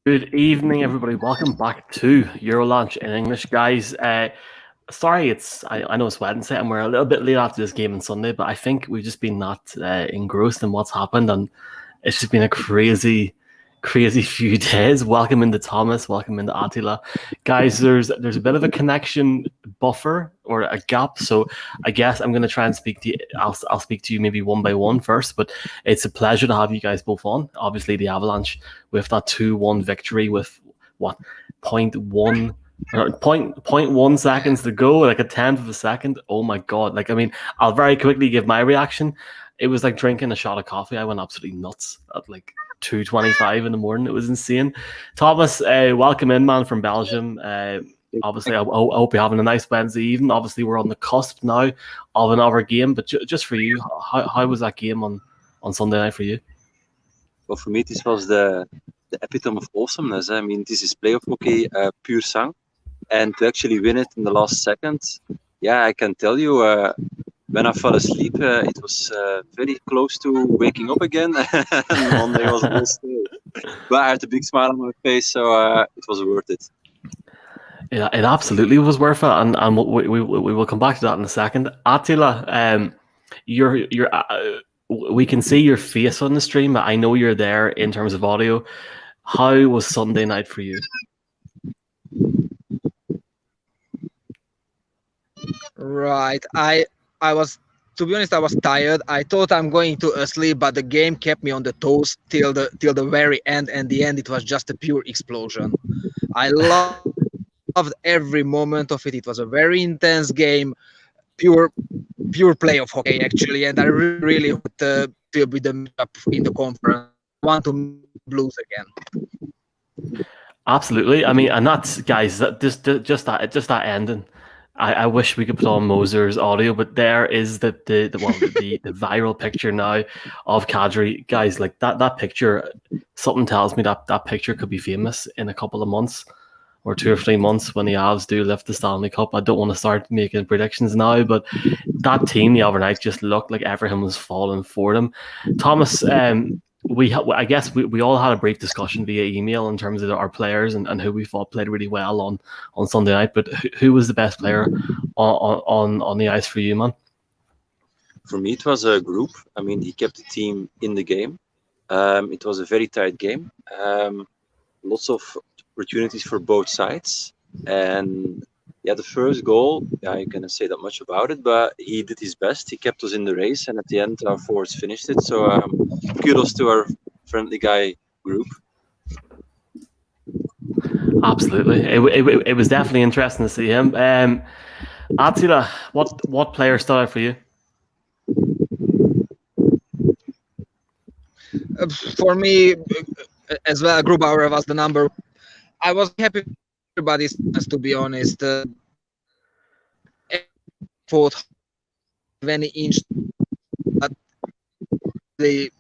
Good evening, everybody. Welcome back to Eurolanche in English, guys. Sorry, I know it's Wednesday and we're a little bit late after this game on Sunday, but I think we've just been not engrossed in what's happened, and it's just been a crazy few days. Welcome into Thomas. Welcome into Attila, guys. There's a bit of a connection buffer or a gap, so I guess I'm going to try and speak to you. I'll speak to you maybe one by one first, but it's a pleasure to have you guys both on. Obviously, the Avalanche with that 2-1 victory with what 0.1 seconds to go, like a tenth of a second. Oh my god! Like, I mean, I'll very quickly give my reaction. It was like drinking a shot of coffee. I went absolutely nuts at like 2:25 in the morning. It was insane. Thomas, welcome in, man, from Belgium. Obviously, I hope you're having a nice Wednesday evening. Obviously, we're on the cusp now of another game, but just for you, how was that game on Sunday night for you? Well, for me, this was the epitome of awesomeness. I mean, this is playoff hockey, pure sang, and to actually win it in the last second, yeah, I can tell you, when I fell asleep, it was very close to waking up again, and Monday was a still. But I had a big smile on my face, so it was worth it. Yeah, it absolutely was worth it, and we will come back to that in a second. Attila, we can see your face on the stream. I know you're there in terms of audio. How was Sunday night for you? Right. I was, to be honest, I was tired. I thought I'm going to sleep, but the game kept me on the toes till the very end. And the end, it was just a pure explosion. I loved every moment of it. It was a very intense game, pure play of hockey actually. And I really hope to be the matchup in the conference. I want to Blues again. Absolutely. I mean, and that's, guys, just that ending. I wish we could put on Moser's audio, but there is the viral picture now of Kadri. Guys, like that picture, something tells me that picture could be famous in a couple of months or 2 or 3 months when the Avs do lift the Stanley Cup. I don't want to start making predictions now, but that team the other night just looked like everything was falling for them. Thomas, I guess we all had a brief discussion via email in terms of our players and who we thought played really well on Sunday night. But who was the best player on the ice for you, man? For me, it was a group. I mean, he kept the team in the game. It was a very tight game. Lots of opportunities for both sides. And yeah, the first goal, I cannot say that much about it, but he did his best. He kept us in the race, and at the end, our forwards finished it. So kudos to our friendly guy group. Absolutely, it was definitely interesting to see him. Attila, what player stood out for you? For me, as well, Grubauer was the number. I was happy with everybody's, to be honest. Fought 20 inch, but the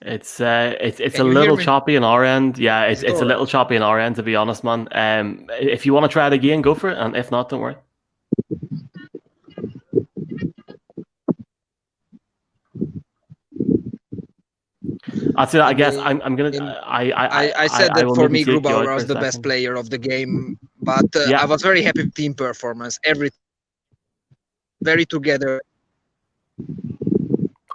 It's a little choppy on our end. Yeah, it's a little choppy on our end, to be honest, man. If you want to try it again, go for it, and if not, don't worry. Attila, I guess I'm gonna. I said that for me, Grubauer was the best player of the game, but I was very happy with team performance. Very together.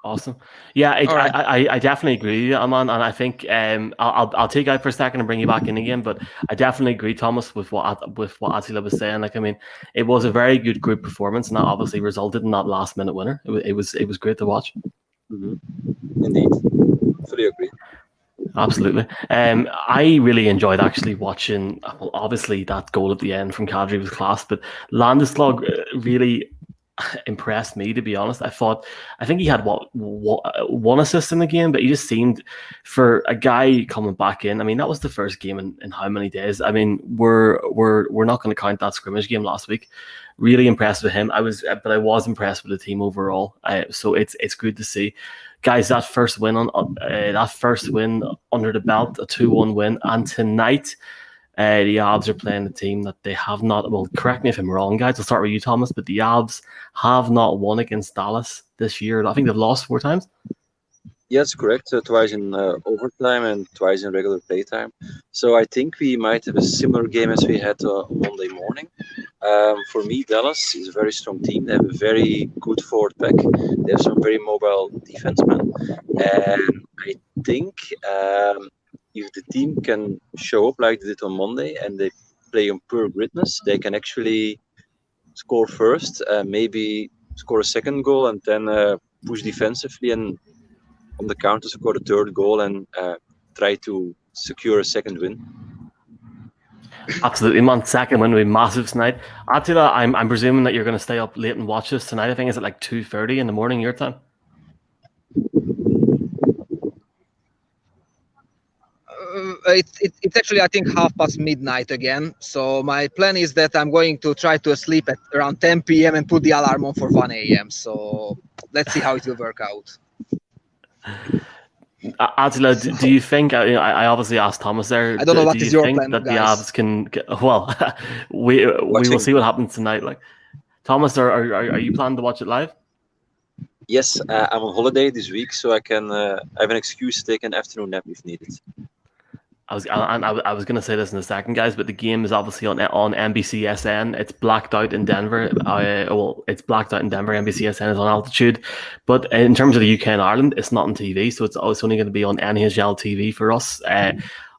Awesome. Yeah, I definitely agree, man, and I think I'll take out for a second and bring you back in again. But I definitely agree, Thomas, with what Attila was saying. Like, I mean, it was a very good group performance, and that obviously resulted in that last minute winner. It was great to watch. Mm-hmm. Indeed, fully agree. Absolutely. I really enjoyed actually watching. Well, obviously that goal at the end from Kadri was class, but Landeskog really impressed me, to be honest. I think he had one assist in the game, but he just seemed, for a guy coming back in, I mean, that was the first game in how many days? I mean, we're not going to count that scrimmage game last week. Really impressed with him. I was impressed with the team overall. So it's good to see, guys, that first win under the belt, a 2-1 win, and tonight The Avs are playing a team that they have not. Well, correct me if I'm wrong, guys. I'll start with you, Thomas. But the Avs have not won against Dallas this year. I think they've lost 4 times. Yes, correct. Twice in overtime and twice in regular playtime. So I think we might have a similar game as we had on Monday morning. For me, Dallas is a very strong team. They have a very good forward pack. They have some very mobile defensemen. And I think if the team can show up like they did on Monday and they play on pure gritness, they can actually score first, maybe score a second goal, and then push defensively and on the counter score a third goal and try to secure a second win. Absolutely, man. Second win will be massive tonight. Attila, I'm presuming that you're going to stay up late and watch this tonight. I think it's at like 2:30 in the morning your time. It's actually, I think, midnight again. So my plan is that I'm going to try to sleep at around 10 p.m. and put the alarm on for 1 a.m. So let's see how it will work out. Attila, do you think? I obviously asked Thomas there. I don't know what is your plan, that guys. the Avs can get, well, we will see what happens tonight. Like, Thomas, are you planning to watch it live? Yes, I'm on holiday this week, so I can I have an excuse to take an afternoon nap if needed. I was going to say this in a second, guys, but the game is obviously on NBCSN. It's blacked out in Denver. It's blacked out in Denver. NBCSN is on altitude, but in terms of the UK and Ireland, it's not on TV, so it's only going to be on NHL TV for us.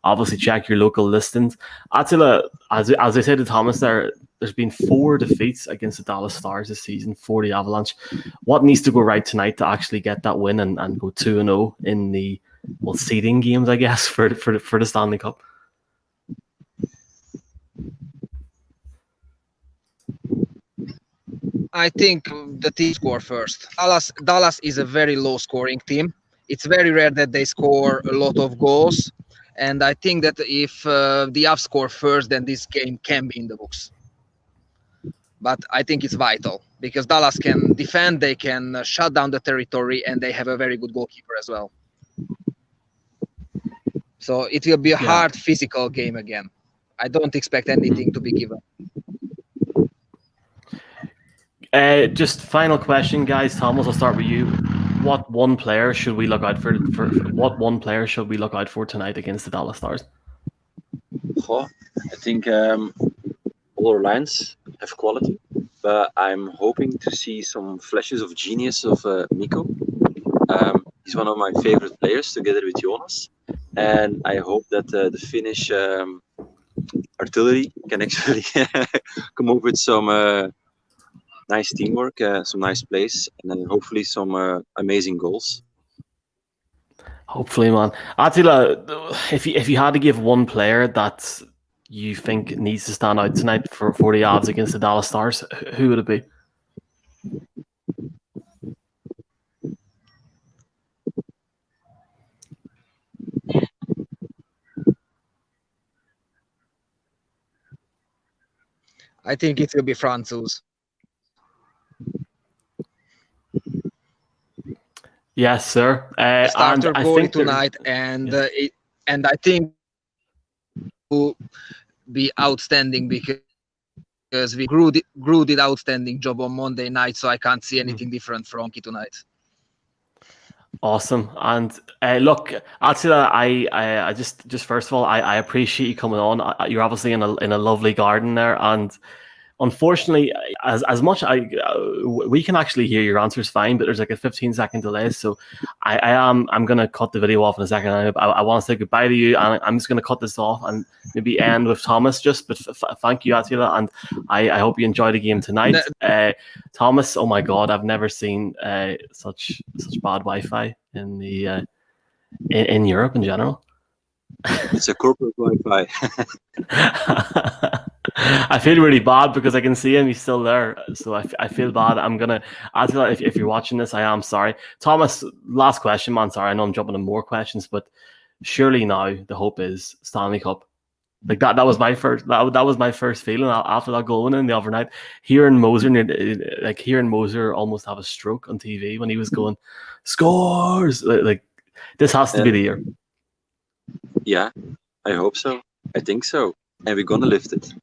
Obviously, check your local listings. Attila, as I said to Thomas, there's been 4 defeats against the Dallas Stars this season for the Avalanche. What needs to go right tonight to actually get that win and go 2-0 in the seeding games, I guess, for the Stanley Cup? I think the team score first. Dallas is a very low scoring team. It's very rare that they score a lot of goals. And I think that if the Avs score first, then this game can be in the books. But I think it's vital because Dallas can defend, they can shut down the territory, and they have a very good goalkeeper as well. So it will be a hard physical game again. I don't expect anything to be given. Just final question, guys. Thomas, I'll start with you. What one player should we look out for? What one player should we look out for tonight against the Dallas Stars? I think all our lines have quality, but I'm hoping to see some flashes of genius of Mikko. He's one of my favorite players, together with Jonas, and I hope that the Finnish artillery can actually come up with some nice teamwork, some nice plays, and then hopefully some amazing goals. Hopefully, man. Attila, if you had to give one player that you think needs to stand out tonight for the Avs against the Dallas Stars, who would it be? I think it will be Francouz. Yes, sir. Starter goal tonight, and I think will be outstanding because we grew did outstanding job on Monday night, so I can't see anything different from Ki tonight. Awesome. And look, Attila, I just first of all, I appreciate you coming on. You're obviously in a lovely garden there, and unfortunately, as much we can actually hear your answers fine, but there's like a 15-second delay. So I'm gonna cut the video off in a second. I want to say goodbye to you, and I'm just gonna cut this off and maybe end with Thomas. But thank you, Attila, and I hope you enjoy the game tonight. Thomas, oh my God, I've never seen such bad Wi-Fi in the in Europe in general. It's a corporate Wi-Fi. I feel really bad because I can see him. He's still there. So I feel bad. I'm going to, Attila, if you're watching this, I am sorry. Thomas, last question, man. Sorry, I know I'm jumping on more questions, but surely now the hope is Stanley Cup. Like that was my first, that was my first feeling after that goal in the other night. Hearing Moser almost have a stroke on TV when he was going, scores! Like this has to be the year. Yeah, I hope so. I think so. and we're gonna lift it.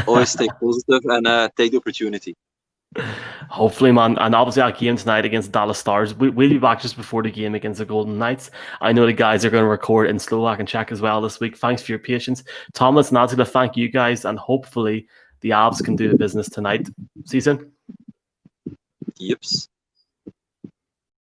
Always stay positive and take the opportunity. Hopefully, man. And obviously, our game tonight against Dallas Stars. We'll be back just before the game against the Golden Knights. I know the guys are going to record in Slovak and Czech as well this week. Thanks for your patience. Thomas and Attila, thank you guys. And hopefully, the Avs can do the business tonight. See you soon. Yips.